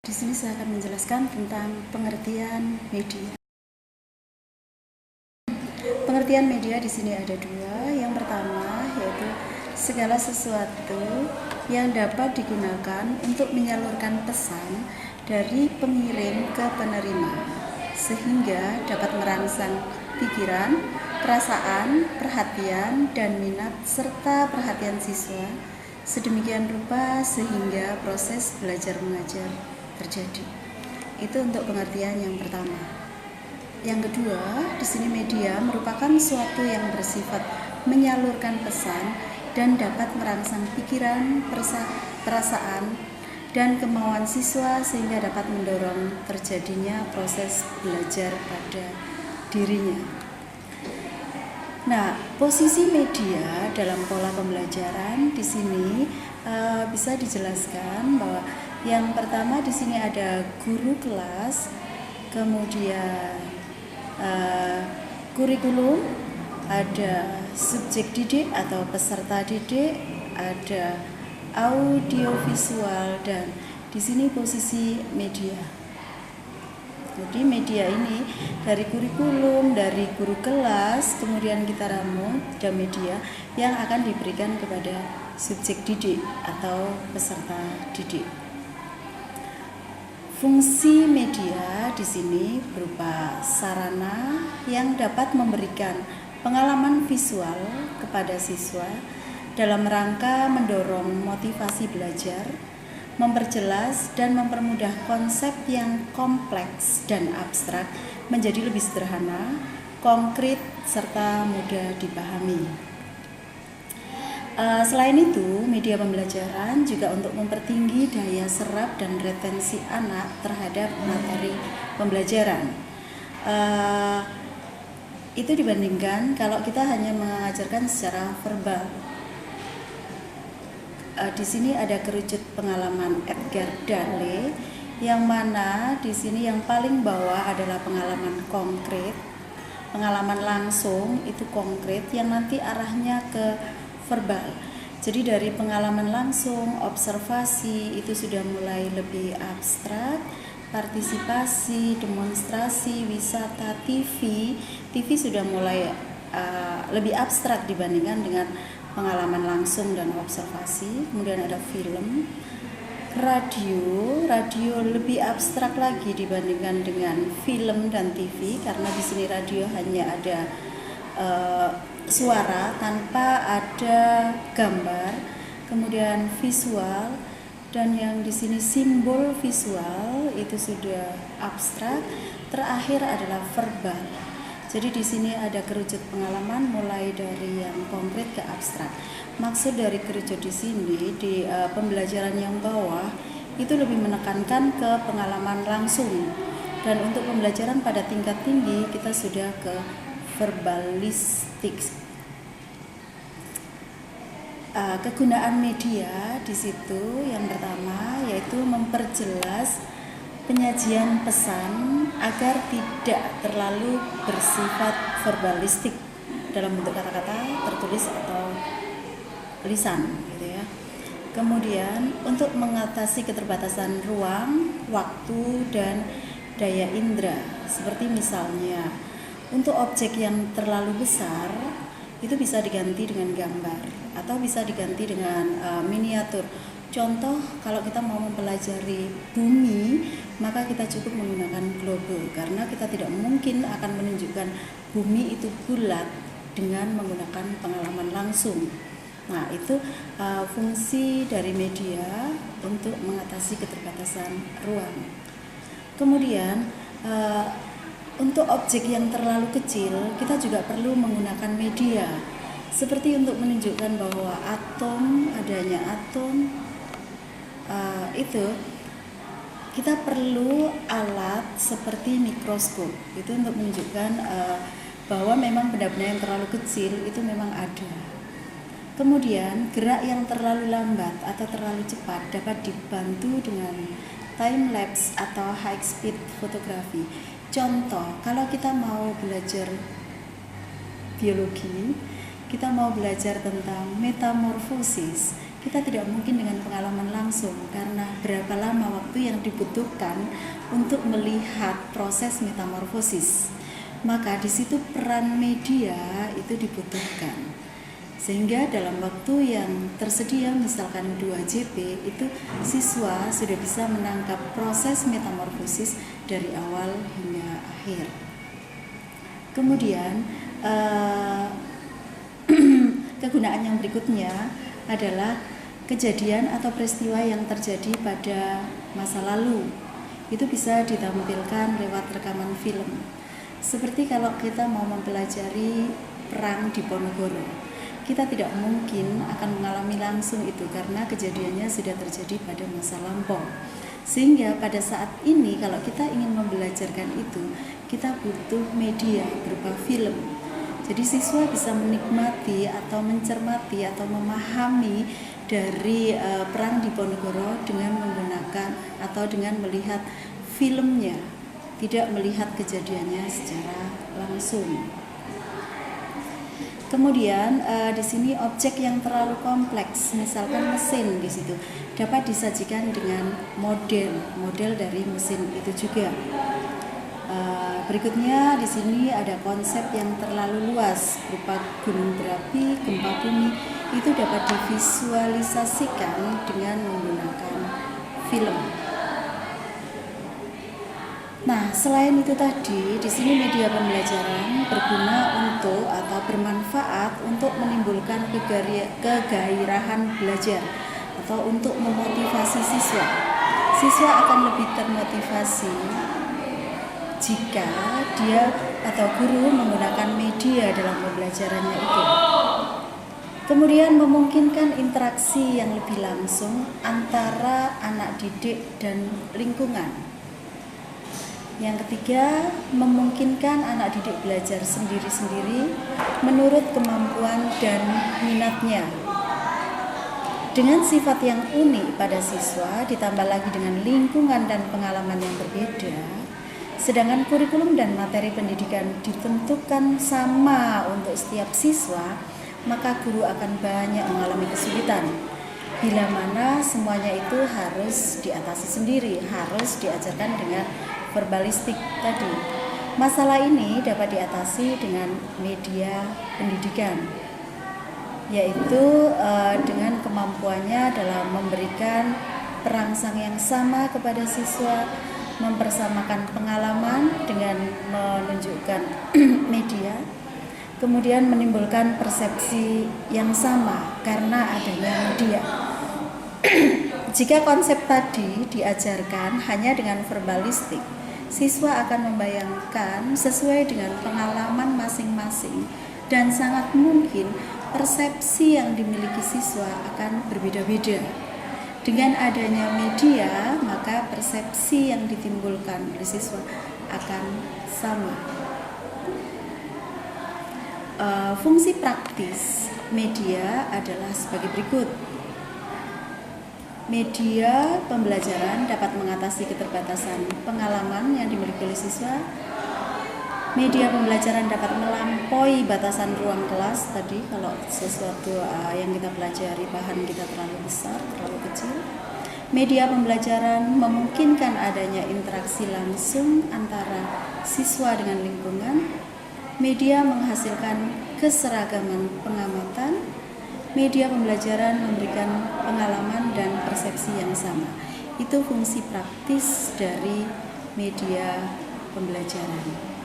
Di sini saya akan menjelaskan tentang pengertian media. Pengertian media di sini ada dua. Yang pertama yaitu segala sesuatu yang dapat digunakan untuk menyalurkan pesan dari pengirim ke penerima, sehingga dapat merangsang pikiran, perasaan, perhatian, dan minat serta perhatian siswa sedemikian rupa sehingga proses belajar mengajar terjadi. Itu untuk pengertian yang pertama. Yang kedua, di sini media merupakan suatu yang bersifat menyalurkan pesan dan dapat merangsang pikiran, perasaan, dan kemauan siswa sehingga dapat mendorong terjadinya proses belajar pada dirinya. Nah, posisi media dalam pola pembelajaran di sini bisa dijelaskan bahwa yang pertama di sini ada guru kelas, kemudian kurikulum, ada subjek didik atau peserta didik, ada audiovisual, dan di sini posisi media. Jadi media ini dari kurikulum, dari guru kelas, kemudian kita ramu dan media yang akan diberikan kepada subjek didik atau peserta didik. Fungsi media di sini berupa sarana yang dapat memberikan pengalaman visual kepada siswa dalam rangka mendorong motivasi belajar, memperjelas dan mempermudah konsep yang kompleks dan abstrak menjadi lebih sederhana, konkret, serta mudah dipahami. Selain itu, media pembelajaran juga untuk mempertinggi daya serap dan retensi anak terhadap materi pembelajaran. Itu dibandingkan kalau kita hanya mengajarkan secara verbal. Di sini ada kerucut pengalaman Edgar Dale, yang mana di sini yang paling bawah adalah pengalaman konkret, pengalaman langsung itu konkret yang nanti arahnya ke verbal. Jadi dari pengalaman langsung, observasi itu sudah mulai lebih abstrak, partisipasi, demonstrasi, wisata, TV sudah mulai lebih abstrak dibandingkan dengan pengalaman langsung dan observasi. Kemudian ada film, radio lebih abstrak lagi dibandingkan dengan film dan TV, karena di sini radio hanya ada suara tanpa ada gambar. Kemudian visual, dan yang di sini simbol visual itu sudah abstrak. Terakhir adalah verbal. Jadi di sini ada kerucut pengalaman mulai dari yang konkret ke abstrak. Maksud dari kerucut di sini di pembelajaran yang bawah itu lebih menekankan ke pengalaman langsung, dan untuk pembelajaran pada tingkat tinggi kita sudah ke verbalistik. Kegunaan media di situ yang pertama yaitu memperjelas penyajian pesan agar tidak terlalu bersifat verbalistik dalam bentuk kata-kata tertulis atau lisan, gitu ya. Kemudian untuk mengatasi keterbatasan ruang, waktu, dan daya indera, seperti misalnya untuk objek yang terlalu besar itu bisa diganti dengan gambar atau bisa diganti dengan miniatur. Contoh, kalau kita mau mempelajari bumi, maka kita cukup menggunakan globe, karena kita tidak mungkin akan menunjukkan bumi itu bulat dengan menggunakan pengalaman langsung. Nah, itu fungsi dari media untuk mengatasi keterbatasan ruang. Kemudian untuk objek yang terlalu kecil, kita juga perlu menggunakan media, seperti untuk menunjukkan bahwa adanya atom, itu kita perlu alat seperti mikroskop, itu untuk menunjukkan bahwa memang benda-benda yang terlalu kecil itu memang ada. Kemudian gerak yang terlalu lambat atau terlalu cepat dapat dibantu dengan time lapse atau high speed fotografi. Contoh, kalau kita mau belajar biologi, kita mau belajar tentang metamorfosis, kita tidak mungkin dengan pengalaman langsung, karena berapa lama waktu yang dibutuhkan untuk melihat proses metamorfosis. Maka di situ peran media itu dibutuhkan. Sehingga dalam waktu yang tersedia, misalkan 2 JP, itu siswa sudah bisa menangkap proses metamorfosis dari awal hingga akhir. Kemudian kegunaan yang berikutnya adalah kejadian atau peristiwa yang terjadi pada masa lalu. Itu bisa ditampilkan lewat rekaman film. Seperti kalau kita mau mempelajari perang di Ponorogo, kita tidak mungkin akan mengalami langsung itu karena kejadiannya sudah terjadi pada masa lampau. Sehingga pada saat ini kalau kita ingin membelajarkan itu, kita butuh media berupa film. Jadi siswa bisa menikmati atau mencermati atau memahami dari perang di Ponorogo dengan menggunakan atau dengan melihat filmnya, tidak melihat kejadiannya secara langsung. Kemudian di sini objek yang terlalu kompleks, misalkan mesin di situ, dapat disajikan dengan model dari mesin itu juga. Berikutnya di sini ada konsep yang terlalu luas berupa gunung berapi, gempa bumi, itu dapat divisualisasikan dengan menggunakan film. Nah, selain itu tadi, di sini media pembelajaran berguna untuk atau bermanfaat untuk menimbulkan kegairahan belajar atau untuk memotivasi siswa. Siswa akan lebih termotivasi jika dia atau guru menggunakan media dalam pembelajarannya itu. Kemudian memungkinkan interaksi yang lebih langsung antara anak didik dan lingkungan. Yang ketiga, memungkinkan anak didik belajar sendiri-sendiri menurut kemampuan dan minatnya. Dengan sifat yang unik pada siswa, ditambah lagi dengan lingkungan dan pengalaman yang berbeda, sedangkan kurikulum dan materi pendidikan ditentukan sama untuk setiap siswa, maka guru akan banyak mengalami kesulitan. Bila mana semuanya itu harus diatasi sendiri, harus diajarkan dengan verbalistik tadi. Masalah ini dapat diatasi dengan media pendidikan, yaitu dengan kemampuannya dalam memberikan perangsang yang sama kepada siswa, mempersamakan pengalaman dengan menunjukkan media, kemudian menimbulkan persepsi yang sama karena adanya media. Jika konsep tadi diajarkan hanya dengan verbalistik, siswa akan membayangkan sesuai dengan pengalaman masing-masing dan sangat mungkin persepsi yang dimiliki siswa akan berbeda-beda. Dengan adanya media, maka persepsi yang ditimbulkan oleh siswa akan sama. Fungsi praktis media adalah sebagai berikut. Media pembelajaran dapat mengatasi keterbatasan pengalaman yang dimiliki oleh siswa. Media pembelajaran dapat melampaui batasan ruang kelas tadi kalau sesuatu yang kita pelajari bahan kita terlalu besar, terlalu kecil. Media pembelajaran memungkinkan adanya interaksi langsung antara siswa dengan lingkungan. Media menghasilkan keseragaman pengamatan. Media pembelajaran memberikan pengalaman dan persepsi yang sama. Itu fungsi praktis dari media pembelajaran.